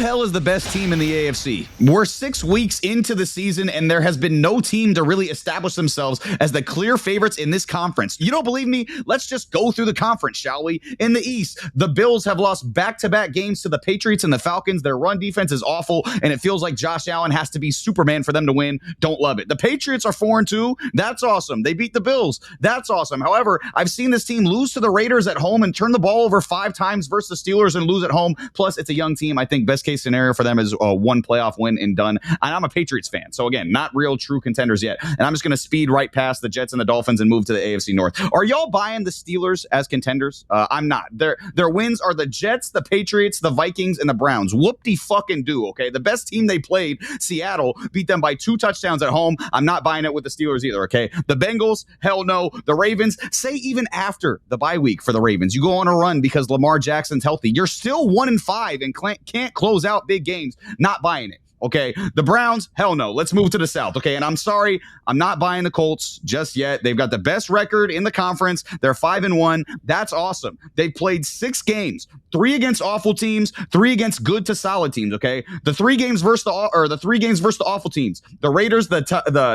hell is the best team in the AFC? We're 6 weeks into the season, and there has been no team to really establish themselves as the clear favorites in this conference. You don't believe me? Let's just go through the conference, shall we? In the East, the Bills have lost back-to-back games to the Patriots and the Falcons. Their run defense is awful, and it feels like Josh Allen has to be Superman for them to win. Don't love it. The Patriots are 4-2. That's awesome. They beat the Bills. That's awesome. However, I've seen this team lose to the Raiders at home and turn the ball over 5 times versus the Steelers and lose at home. Plus, it's a young team. I think best case scenario for them is one playoff win and done. And I'm a Patriots fan. So again, not real true contenders yet. And I'm just going to speed right past the Jets and the Dolphins and move to the AFC North. Are y'all buying the Steelers as contenders? I'm not. Their wins are the Jets, the Patriots, the Vikings, and the Browns. Whoop-de-fucking-do, okay? The best team they played, Seattle, beat them by 2 touchdowns at home. I'm not buying it with the Steelers either, okay? The Bengals, hell no. The Ravens, say even after the bye week for the Ravens, you go on a run because Lamar Jackson's healthy. You're still 1-5 and can't close out big games. Not buying it. Okay, the Browns, hell no. Let's move to the South. Okay, and I'm sorry, I'm not buying the Colts just yet. They've got the best record in the conference. They're 5-1. That's awesome. They've played 6 games, 3 against awful teams, 3 against good to solid teams. Okay, the 3 games versus the awful teams. The Raiders, the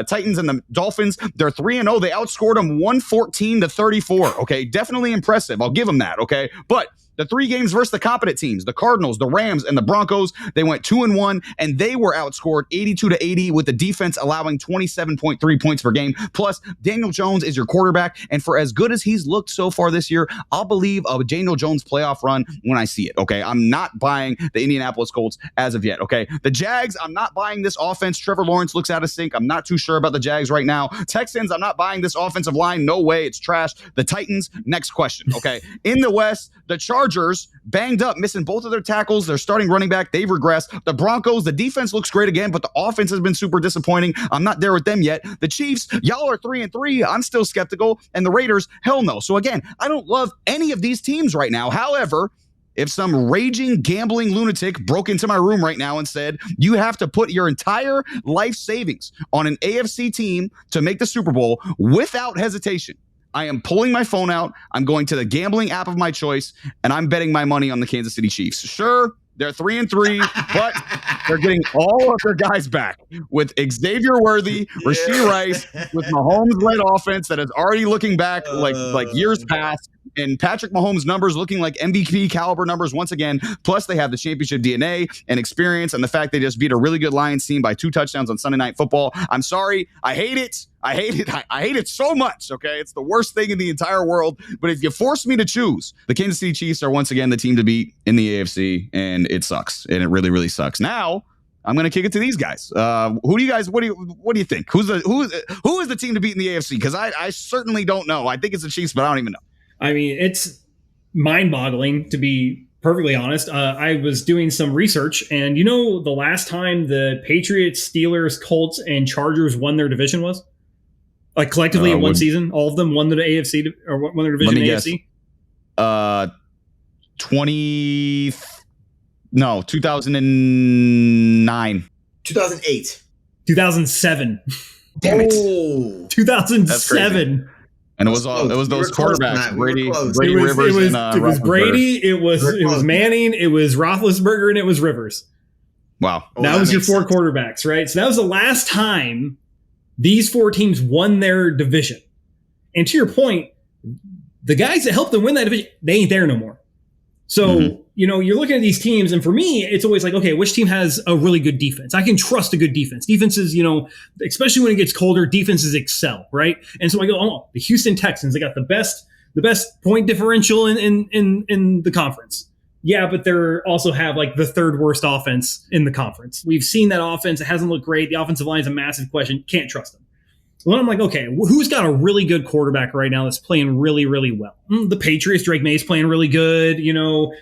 Titans, and the Dolphins. They're 3-0. They outscored them 114-34. Okay, definitely impressive. I'll give them that. Okay, but the 3 games versus the competent teams, the Cardinals, the Rams, and the Broncos, they went 2-1, and they were outscored 82-80 with the defense allowing 27.3 points per game. Plus, Daniel Jones is your quarterback, and for as good as he's looked so far this year, I'll believe a Daniel Jones playoff run when I see it, okay? I'm not buying the Indianapolis Colts as of yet, okay? The Jags, I'm not buying this offense. Trevor Lawrence looks out of sync. I'm not too sure about the Jags right now. Texans, I'm not buying this offensive line. No way. It's trash. The Titans, next question, okay? In the West, the Chargers, banged up, missing both of their tackles. They're starting running back. They've regressed. The Broncos, the defense looks great again, but the offense has been super disappointing. I'm not there with them yet. The Chiefs, y'all are 3-3. I'm still skeptical. And the Raiders, hell no. So again, I don't love any of these teams right now. However, if some raging, gambling lunatic broke into my room right now and said, you have to put your entire life savings on an AFC team to make the Super Bowl without hesitation, I am pulling my phone out. I'm going to the gambling app of my choice, and I'm betting my money on the Kansas City Chiefs. Sure, they're 3-3, but they're getting all of their guys back with Xavier Worthy, Rashee Rice, with Mahomes-led offense that is already looking back like years past, and Patrick Mahomes' numbers looking like MVP caliber numbers once again. Plus, they have the championship DNA and experience, and the fact they just beat a really good Lions team by 2 touchdowns on Sunday Night Football. I'm sorry. I hate it. I hate it so much, okay? It's the worst thing in the entire world. But if you force me to choose, the Kansas City Chiefs are once again the team to beat in the AFC, and it sucks. And it really, really sucks. Now, I'm going to kick it to these guys. What do you think? Who is the team to beat in the AFC? Because I certainly don't know. I think it's the Chiefs, but I don't even know. I mean, it's mind-boggling, to be perfectly honest. I was doing some research, and you know the last time the Patriots, Steelers, Colts, and Chargers won their division was? Like collectively in one season? All of them won the AFC or won their division in the AFC? 2009. 2008. 2007. Damn it. 2007. And it was those quarterbacks, Brady, Rivers, it was Brady, it was Manning, it was Roethlisberger, and it was Rivers. Wow. That was your 4 quarterbacks, right? So that was the last time these 4 teams won their division. And to your point, the guys that helped them win that division, they ain't there no more. So, you know, you're looking at these teams, and for me, it's always like, okay, which team has a really good defense? I can trust a good defense. Defenses, you know, especially when it gets colder, defenses excel, right? And so I go, oh, the Houston Texans, they got the best point differential in the conference. Yeah, but they're also have like the 3rd worst offense in the conference. We've seen that offense. It hasn't looked great. The offensive line is a massive question. Can't trust them. Well, I'm like, okay, who's got a really good quarterback right now that's playing really, really well? The Patriots, Drake May's playing really good. You know,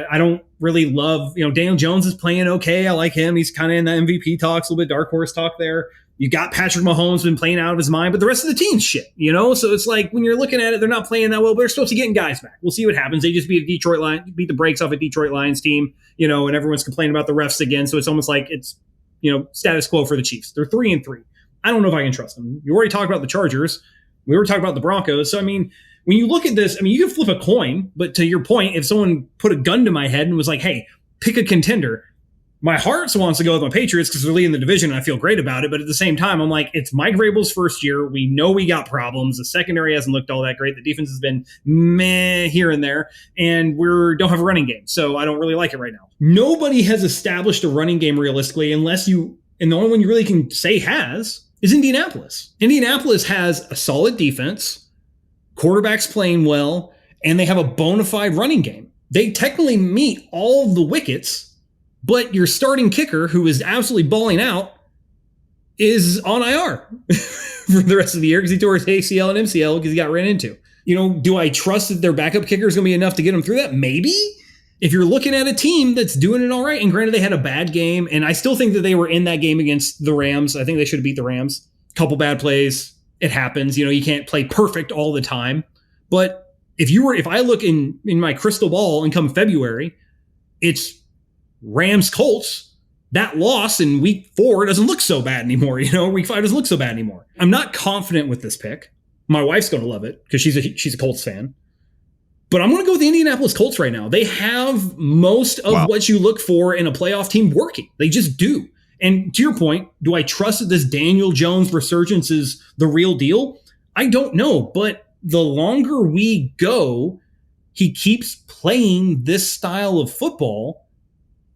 I don't really love, you know, Daniel Jones is playing okay. I like him. He's kind of in the MVP talks, a little bit dark horse talk there. You got Patrick Mahomes been playing out of his mind, but the rest of the team's shit, you know? So it's like when you're looking at it, they're not playing that well, but they're supposed to get guys back. We'll see what happens. They just beat the brakes off a Detroit Lions team, you know, and everyone's complaining about the refs again. So it's almost like it's, you know, status quo for the Chiefs. They're 3-3. I don't know if I can trust them. You already talked about the Chargers. We were talking about the Broncos. So, I mean, when you look at this, I mean, you can flip a coin, but to your point, if someone put a gun to my head and was like, hey, pick a contender, My heart wants to go with my Patriots because they're leading the division and I feel great about it. But at the same time, I'm like, it's Mike Vrabel's first year. We know we got problems. The secondary hasn't looked all that great. The defense has been meh here and there. And we don't have a running game. So I don't really like it right now. Nobody has established a running game realistically and the only one you really can say is Indianapolis. Indianapolis has a solid defense, quarterbacks playing well, and they have a bona fide running game. They technically meet all of the wickets. But your starting kicker, who is absolutely balling out, is on IR for the rest of the year because he tore his ACL and MCL because he got ran into. Do I trust that their backup kicker is going to be enough to get him through that? Maybe. If you're looking at a team that's doing it all right, and granted they had a bad game, and I still think that they were in that game against the Rams. I think they should have beat the Rams. Couple bad plays. It happens. You can't play perfect all the time. But if I look in my crystal ball and come February, it's Rams Colts. That loss in week 4 doesn't look so bad anymore. Week 5 doesn't look so bad anymore. I'm not confident with this pick. My wife's going to love it because she's a Colts fan. But I'm going to go with the Indianapolis Colts right now. They have most of what you look for in a playoff team working. They just do. And to your point, do I trust that this Daniel Jones resurgence is the real deal? I don't know. But the longer we go, he keeps playing this style of football.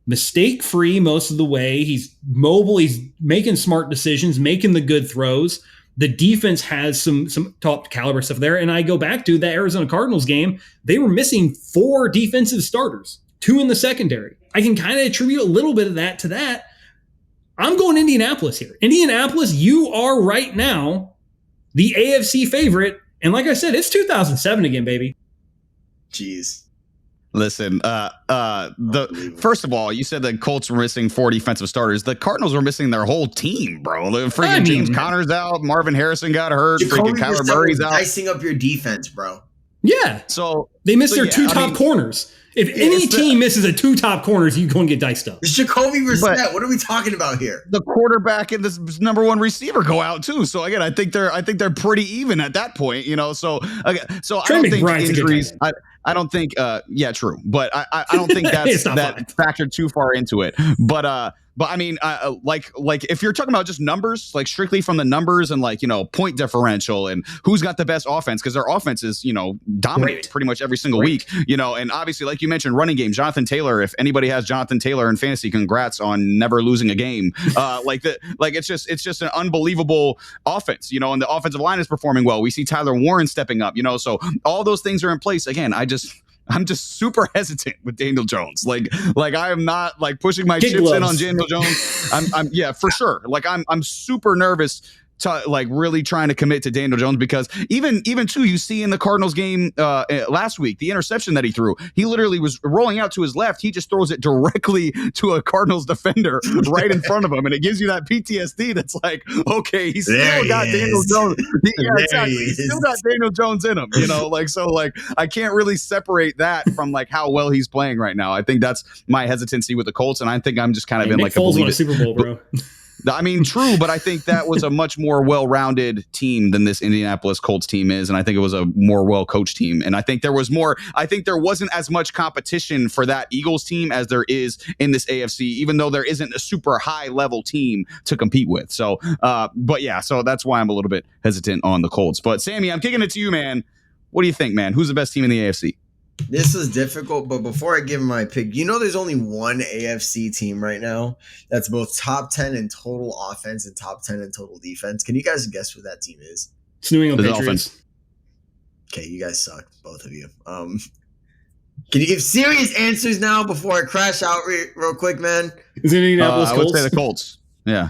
Mistake-free most of the way. He's mobile. He's making smart decisions, making the good throws. The defense has some top caliber stuff there. And I go back to the Arizona Cardinals game. They were missing 4 defensive starters, 2 in the secondary. I can kind of attribute a little bit of that to that. I'm going Indianapolis here. Indianapolis, you are right now the AFC favorite. And like I said, it's 2007 again, baby. Jeez. Listen, first of all, you said the Colts were missing 4 defensive starters. The Cardinals were missing their whole team, bro. James Conner's out. Marvin Harrison got hurt. Jacoby Kyler Murray's out. Dicing up your defense, bro. Yeah. So they missed their 2 top corners. If any team misses a 2 top corners, you go and get diced up. It's Jacoby Brissett. What are we talking about here? The quarterback and this number 1 receiver go out too. So again, I think they're pretty even at that point. So I don't think injuries. I don't think. Yeah, true. But I don't think that's that factored too far into it. But I mean, like if you're talking about just numbers, like strictly from the numbers and point differential and who's got the best offense, because their offense is dominating pretty much every single week. And obviously, like you mentioned, running game. Jonathan Taylor. If anybody has Jonathan Taylor in fantasy, congrats on never losing a game. It's just an unbelievable offense. And the offensive line is performing well. We see Tyler Warren stepping up. So all those things are in place. Again, I'm just super hesitant with Daniel Jones. Like I am not pushing my chips in on Daniel Jones. I'm for sure. I'm super nervous to really trying to commit to Daniel Jones because even too, you see in the Cardinals game last week, the interception that he threw, he literally was rolling out to his left. He just throws it directly to a Cardinals defender right in front of him. And it gives you that PTSD. That's okay, he's still got Daniel Jones. He's still got Daniel Jones in him, I can't really separate that from how well he's playing right now. I think that's my hesitancy with the Colts. And I think I'm just kind of in Nick Foles won a Super Bowl, bro. I mean, true, but I think that was a much more well-rounded team than this Indianapolis Colts team is, and I think it was a more well-coached team. And I think there wasn't as much competition for that Eagles team as there is in this AFC, even though there isn't a super high-level team to compete with. So, so that's why I'm a little bit hesitant on the Colts. But Sammy, I'm kicking it to you, man. What do you think, man? Who's the best team in the AFC? This is difficult, but before I give my pick, there's only one AFC team right now that's both top 10 in total offense and top 10 in total defense. Can you guys guess who that team is? It's New England Patriots. Okay, you guys suck, both of you. Can you give serious answers now before I crash out real quick, man? Is it Indianapolis Colts? I would say the Colts. Yeah.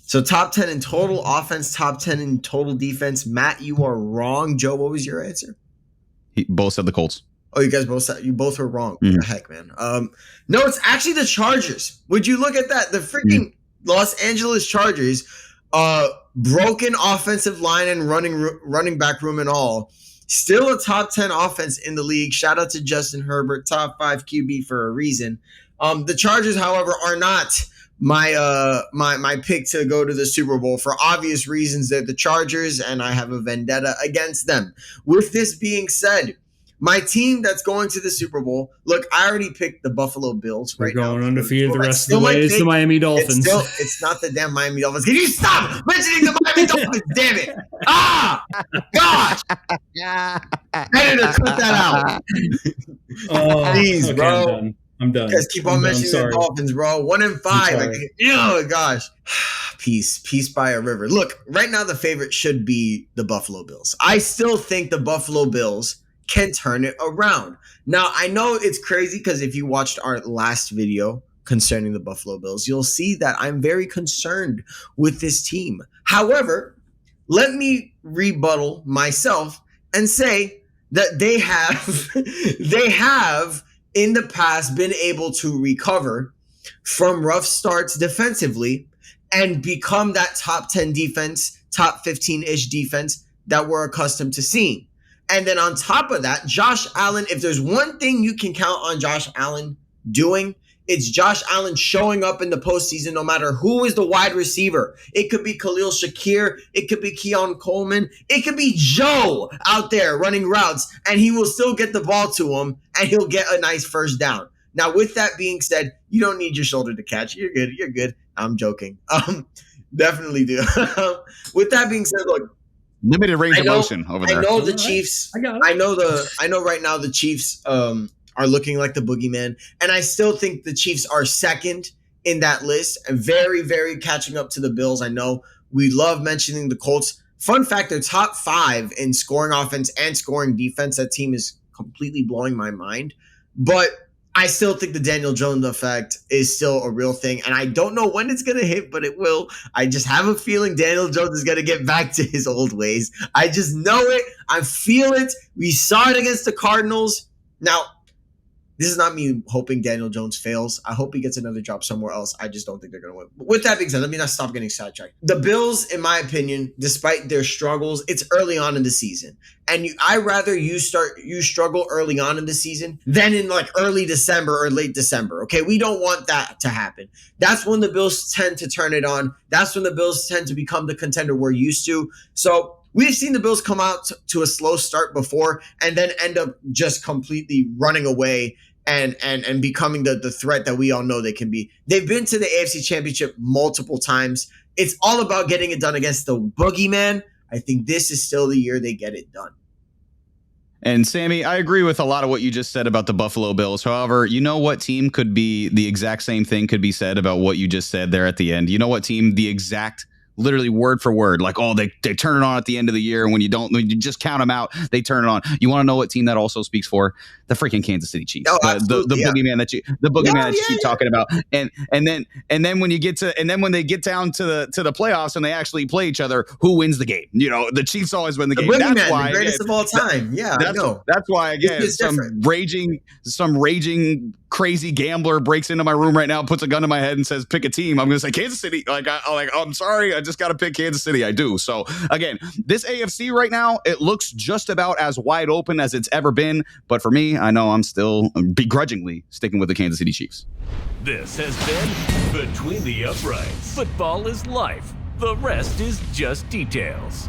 So top 10 in total offense, top 10 in total defense. Matt, you are wrong. Joe, what was your answer? Both said the Colts. Oh, you guys both were wrong. What the heck, man? No, it's actually the Chargers. Would you look at that? The freaking Los Angeles Chargers, broken offensive line and running back room and all, still a top 10 offense in the league. Shout out to Justin Herbert, top 5 QB for a reason. The Chargers, however, are not my pick to go to the Super Bowl for obvious reasons. They're the Chargers, and I have a vendetta against them. With this being said, My team that's going to the Super Bowl. Look, I already picked the Buffalo Bills right now. We're going undefeated the rest of the way. It's the Miami Dolphins. It's not the damn Miami Dolphins. Can you stop mentioning the Miami Dolphins? Damn it. Gosh. Editor, cut that out. Please, okay, bro. I'm done. You guys keep on mentioning the Dolphins, bro. 1-5. Oh, gosh. Peace by a river. Look, right now the favorite should be the Buffalo Bills. I still think the Buffalo Bills can turn it around. Now, I know it's crazy because if you watched our last video concerning the Buffalo Bills, you'll see that I'm very concerned with this team. However, let me rebuttal myself and say that they have in the past been able to recover from rough starts defensively and become that top 10 defense, top 15-ish defense that we're accustomed to seeing. And then on top of that, Josh Allen, if there's one thing you can count on Josh Allen doing, it's Josh Allen showing up in the postseason no matter who is the wide receiver. It could be Khalil Shakir. It could be Keon Coleman. It could be Joe out there running routes, and he will still get the ball to him, and he'll get a nice first down. Now, with that being said, you don't need your shoulder to catch. You're good. You're good. I'm joking. Definitely do. With that being said, look, limited range of motion over there. I know the Chiefs. I got it. I know right now the Chiefs are looking like the boogeyman, and I still think the Chiefs are second in that list and very, very catching up to the Bills. I know we love mentioning the Colts. Fun fact: they're top 5 in scoring offense and scoring defense. That team is completely blowing my mind, but I still think the Daniel Jones effect is still a real thing, and I don't know when it's going to hit, but it will. I just have a feeling Daniel Jones is going to get back to his old ways. I just know it. I feel it. We saw it against the Cardinals. Now, this is not me hoping Daniel Jones fails. I hope he gets another job somewhere else. I just don't think they're going to win. But with that being said, let me not stop getting sidetracked. The Bills, in my opinion, despite their struggles, it's early on in the season. And I rather you struggle early on in the season than in like early December or late December. Okay, we don't want that to happen. That's when the Bills tend to turn it on. That's when the Bills tend to become the contender we're used to. So we've seen the Bills come out to a slow start before and then end up just completely running away and becoming the threat that we all know they can be. They've been to the AFC Championship multiple times. It's all about getting it done against the boogeyman. I think this is still the year they get it done. And Sammy, I agree with a lot of what you just said about the Buffalo Bills. However, you know what team could be the exact same thing could be said about what you just said there at the end? You know what team the exact literally word for word, like, oh, they turn it on at the end of the year, and when you just count them out, they turn it on. You want to know what team that also speaks for? The freaking Kansas City Chiefs. Oh, the boogeyman that you keep talking about. And then when they get down to the playoffs and they actually play each other, who wins the game? You know, the Chiefs always win the game. That's why, the greatest of all time. I know. That's why, again, some raging crazy gambler breaks into my room right now, puts a gun to my head and says, pick a team. I'm going to say Kansas City. I'm sorry. I just got to pick Kansas City. I do. So again, this AFC right now, it looks just about as wide open as it's ever been. But for me, I know I'm still begrudgingly sticking with the Kansas City Chiefs. This has been Between the Uprights. Football is life. The rest is just details.